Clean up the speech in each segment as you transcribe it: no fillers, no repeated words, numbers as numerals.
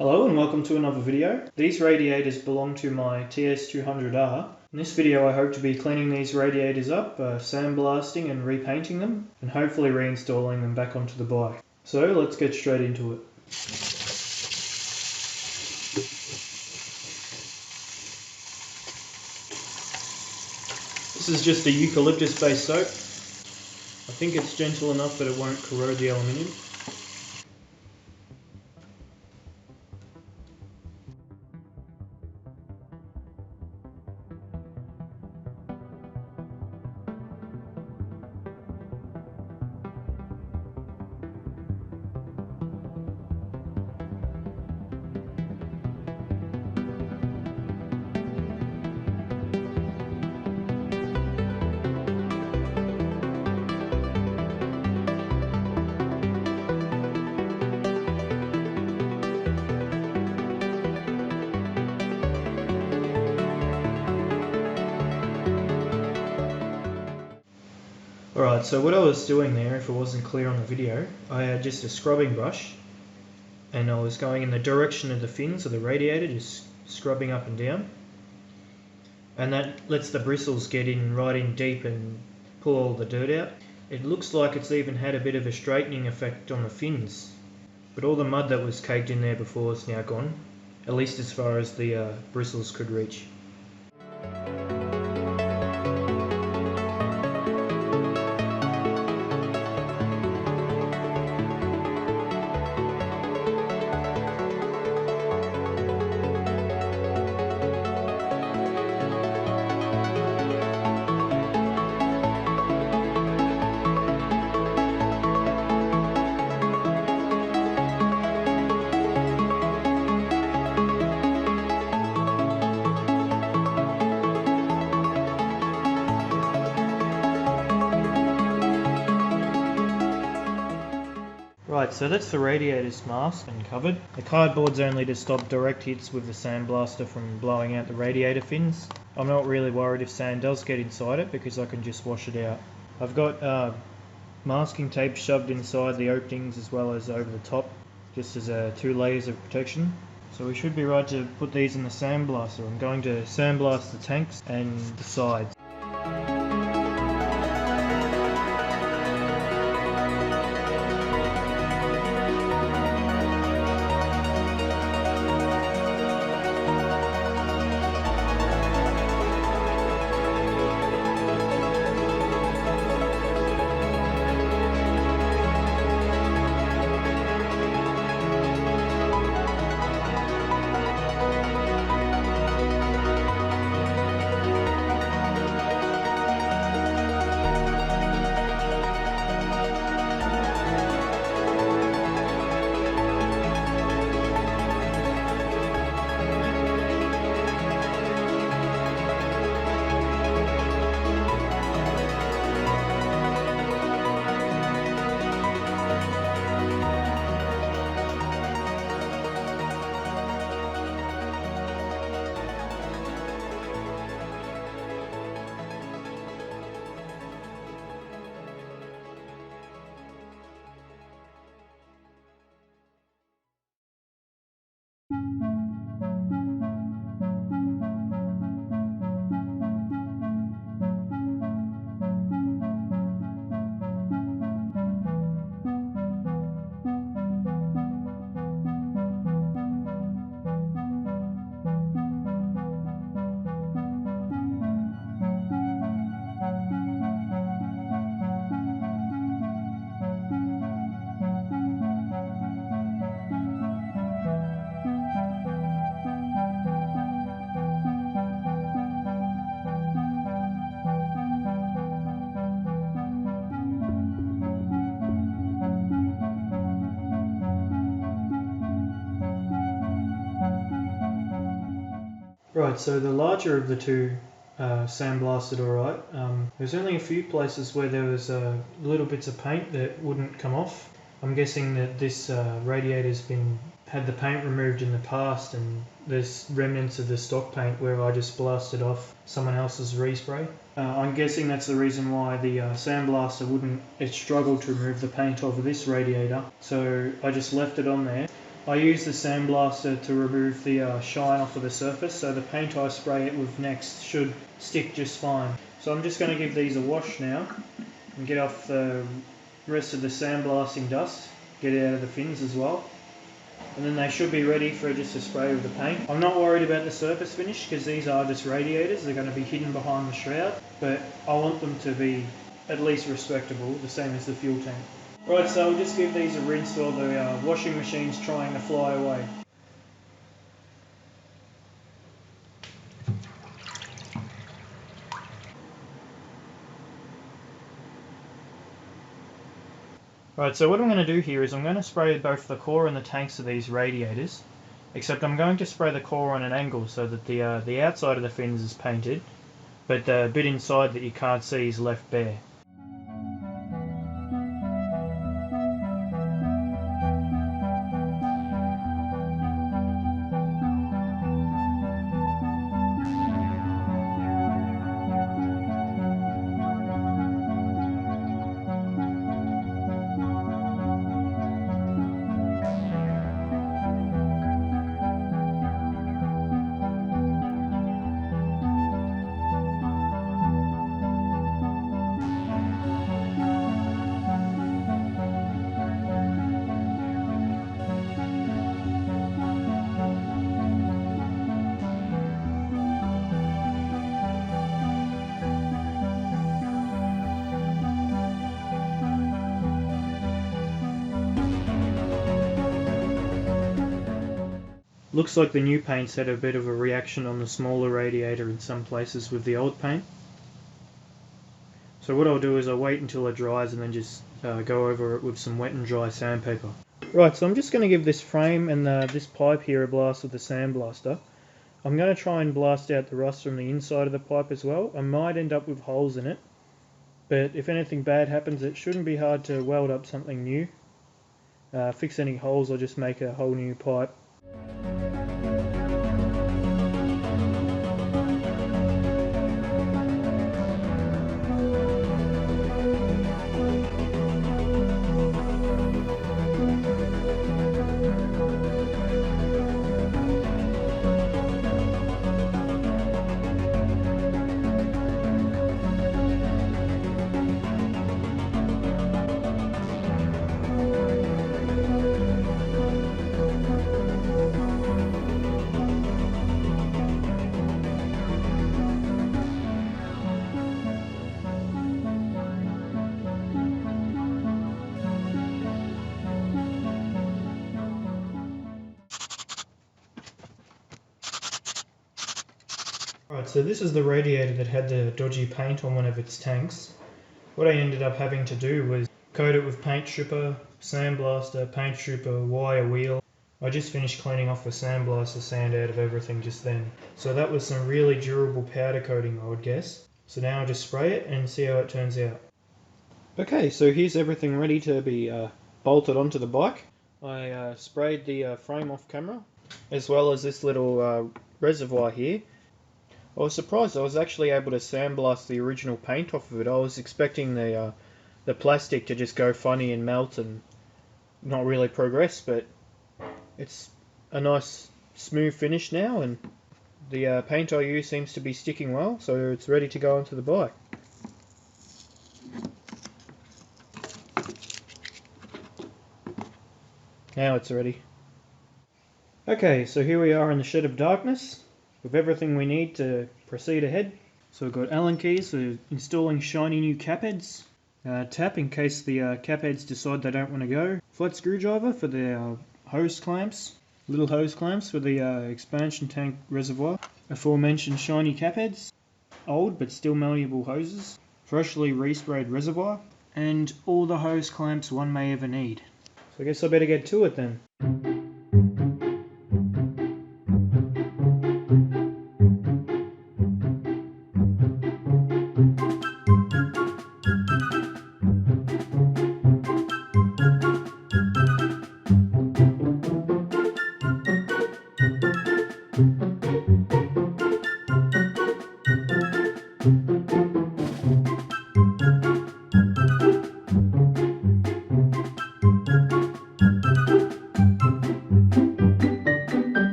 Hello and welcome to another video. These radiators belong to my TS200R. In this video I hope to be cleaning these radiators up, sandblasting and repainting them, and hopefully reinstalling them back onto the bike. So let's get straight into it. This is just a eucalyptus based soap. I think it's gentle enough that it won't corrode the aluminium. Alright, so what I was doing there, if it wasn't clear on the video, I had just a scrubbing brush and I was going in the direction of the fins of the radiator, just scrubbing up and down, and that lets the bristles get in right in deep and pull all the dirt out. It looks like it's even had a bit of a straightening effect on the fins, but all the mud that was caked in there before is now gone, at least as far as the bristles could reach. Right, so that's the radiators masked and covered. The cardboard's only to stop direct hits with the sandblaster from blowing out the radiator fins. I'm not really worried if sand does get inside it because I can just wash it out. I've got masking tape shoved inside the openings as well as over the top, just as 2 layers of protection. So we should be right to put these in the sandblaster. I'm going to sandblast the tanks and the sides. Right, so the larger of the two sandblasted alright. There's only a few places where there was little bits of paint that wouldn't come off. I'm guessing that this radiator's had the paint removed in the past, and there's remnants of the stock paint where I just blasted off someone else's respray. I'm guessing that's the reason why the sandblaster it struggled to remove the paint off of this radiator, so I just left it on there. I use the sandblaster to remove the shine off of the surface, so the paint I spray it with next should stick just fine. So I'm just going to give these a wash now and get off the rest of the sandblasting dust, get it out of the fins as well. And then they should be ready for just a spray with the paint. I'm not worried about the surface finish because these are just radiators. They're going to be hidden behind the shroud, but I want them to be at least respectable, the same as the fuel tank. Right, so I'll just give these a rinse while the washing machine's trying to fly away. Right, so what I'm going to do here is I'm going to spray both the core and the tanks of these radiators, except I'm going to spray the core on an angle so that the outside of the fins is painted, but the bit inside that you can't see is left bare. Looks like the new paint's had a bit of a reaction on the smaller radiator in some places with the old paint. So what I'll do is I'll wait until it dries and then just go over it with some wet and dry sandpaper. Right, so I'm just going to give this frame and this pipe here a blast with the sandblaster. I'm going to try and blast out the rust from the inside of the pipe as well. I might end up with holes in it, but if anything bad happens it shouldn't be hard to weld up something new. Fix any holes or just make a whole new pipe. Right, so this is the radiator that had the dodgy paint on one of its tanks. What I ended up having to do was coat it with paint stripper, sandblaster, paint stripper, wire wheel. I just finished cleaning off the sandblaster sand out of everything just then. So that was some really durable powder coating, I would guess. So now I'll just spray it and see how it turns out. Okay, so here's everything ready to be bolted onto the bike. I sprayed the frame off camera, as well as this little reservoir here. I was surprised I was actually able to sandblast the original paint off of it. I was expecting the plastic to just go funny and melt and not really progress, but it's a nice smooth finish now, and the paint I use seems to be sticking well, so it's ready to go onto the bike. Now it's ready. Okay, so here we are in the shed of darkness, with everything we need to proceed ahead. So we've got Allen keys for installing shiny new cap heads, tap in case the cap heads decide they don't want to go, flat screwdriver for the hose clamps, little hose clamps for the expansion tank reservoir, aforementioned shiny cap heads, old but still malleable hoses, freshly resprayed reservoir, and all the hose clamps one may ever need. So I guess I better get to it then.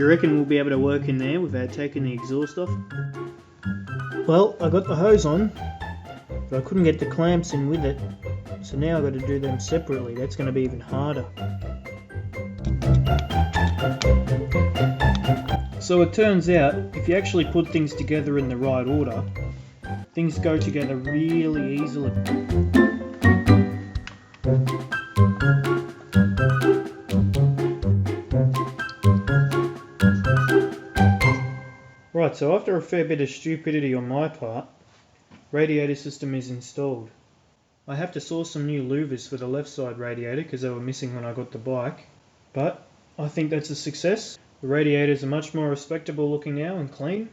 you reckon we'll be able to work in there without taking the exhaust off? Well, I got the hose on, but I couldn't get the clamps in with it. So now I've got to do them separately. That's going to be even harder. So it turns out, if you actually put things together in the right order, things go together really easily. Right, so after a fair bit of stupidity on my part, radiator system is installed. I have to source some new louvers for the left side radiator because they were missing when I got the bike, but I think that's a success. The radiators are much more respectable looking now and clean.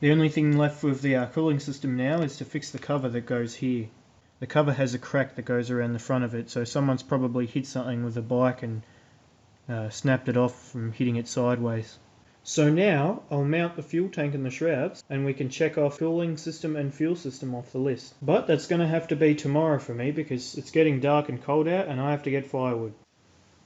The only thing left with the cooling system now is to fix the cover that goes here. The cover has a crack that goes around the front of it, so someone's probably hit something with a bike and snapped it off from hitting it sideways. So now I'll mount the fuel tank and the shrouds and we can check off cooling system and fuel system off the list. But that's going to have to be tomorrow for me because it's getting dark and cold out and I have to get firewood.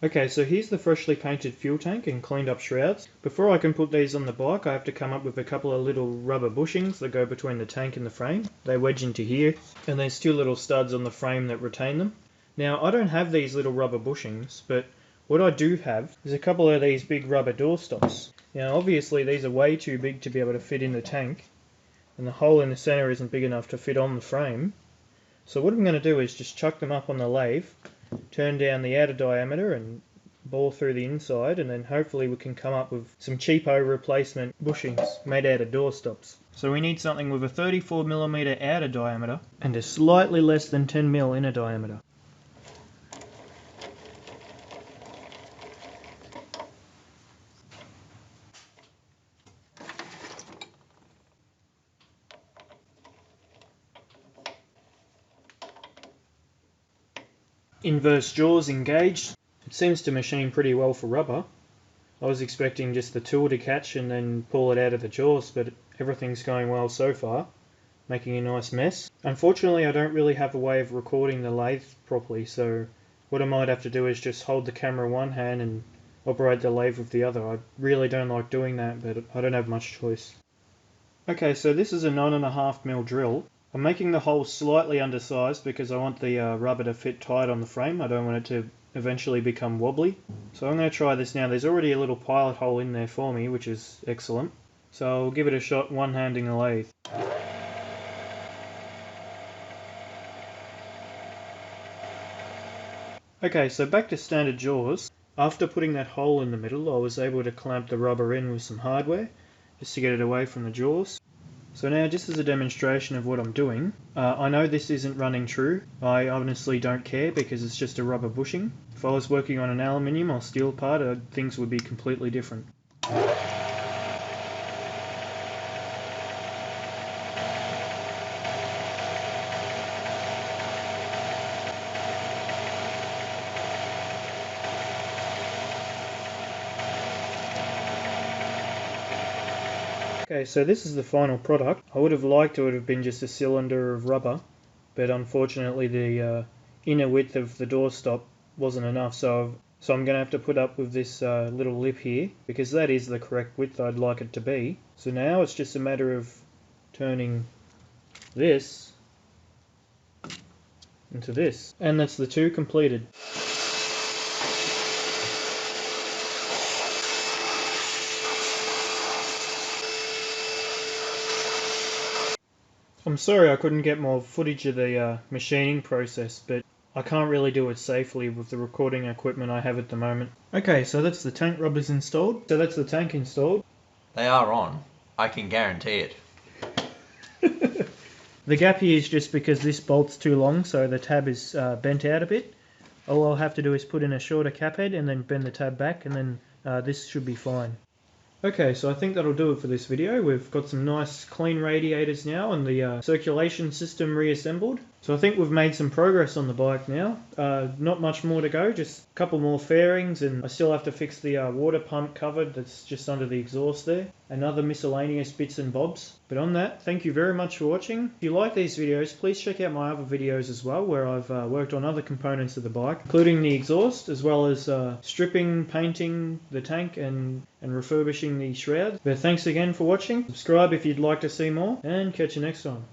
Okay, so here's the freshly painted fuel tank and cleaned up shrouds. Before I can put these on the bike, I have to come up with a couple of little rubber bushings that go between the tank and the frame. They wedge into here, and there's two little studs on the frame that retain them. Now, I don't have these little rubber bushings, but what I do have is a couple of these big rubber door stops. Now, obviously these are way too big to be able to fit in the tank, and the hole in the center isn't big enough to fit on the frame. So what I'm going to do is just chuck them up on the lathe, turn down the outer diameter and bore through the inside, and then hopefully we can come up with some cheapo replacement bushings made out of door stops. So we need something with a 34mm outer diameter and a slightly less than 10mm inner diameter. Inverse jaws engaged. It seems to machine pretty well for rubber. I was expecting just the tool to catch and then pull it out of the jaws, but everything's going well so far, making a nice mess. Unfortunately, I don't really have a way of recording the lathe properly, so what I might have to do is just hold the camera one hand and operate the lathe with the other. I really don't like doing that, but I don't have much choice. Okay, so this is a 9.5mm drill. I'm making the hole slightly undersized because I want the rubber to fit tight on the frame. I don't want it to eventually become wobbly. So I'm going to try this now. There's already a little pilot hole in there for me, which is excellent. So I'll give it a shot one-handing the lathe. Okay, so back to standard jaws. After putting that hole in the middle, I was able to clamp the rubber in with some hardware, just to get it away from the jaws. So now, just as a demonstration of what I'm doing, I know this isn't running true. I honestly don't care because it's just a rubber bushing. If I was working on an aluminium or steel part, things would be completely different. Okay, so this is the final product. I would have liked it would have been just a cylinder of rubber, but unfortunately the inner width of the doorstop wasn't enough, so I'm going to have to put up with this little lip here, because that is the correct width I'd like it to be. So now it's just a matter of turning this into this, and that's the two completed. I'm sorry I couldn't get more footage of the machining process, but I can't really do it safely with the recording equipment I have at the moment. Okay, so that's the tank rubbers installed. So that's the tank installed. They are on. I can guarantee it. The gap here is just because this bolt's too long, so the tab is bent out a bit. All I'll have to do is put in a shorter cap head and then bend the tab back, and then this should be fine. Okay, so I think that'll do it for this video. We've got some nice clean radiators now and the circulation system reassembled. So I think we've made some progress on the bike now. Not much more to go, just a couple more fairings, and I still have to fix the water pump cover that's just under the exhaust there. and other miscellaneous bits and bobs. But on that, thank you very much for watching. If you like these videos, please check out my other videos as well, where I've worked on other components of the bike, including the exhaust, as well as stripping, painting the tank, and refurbishing the shrouds. But thanks again for watching. Subscribe if you'd like to see more, and catch you next time.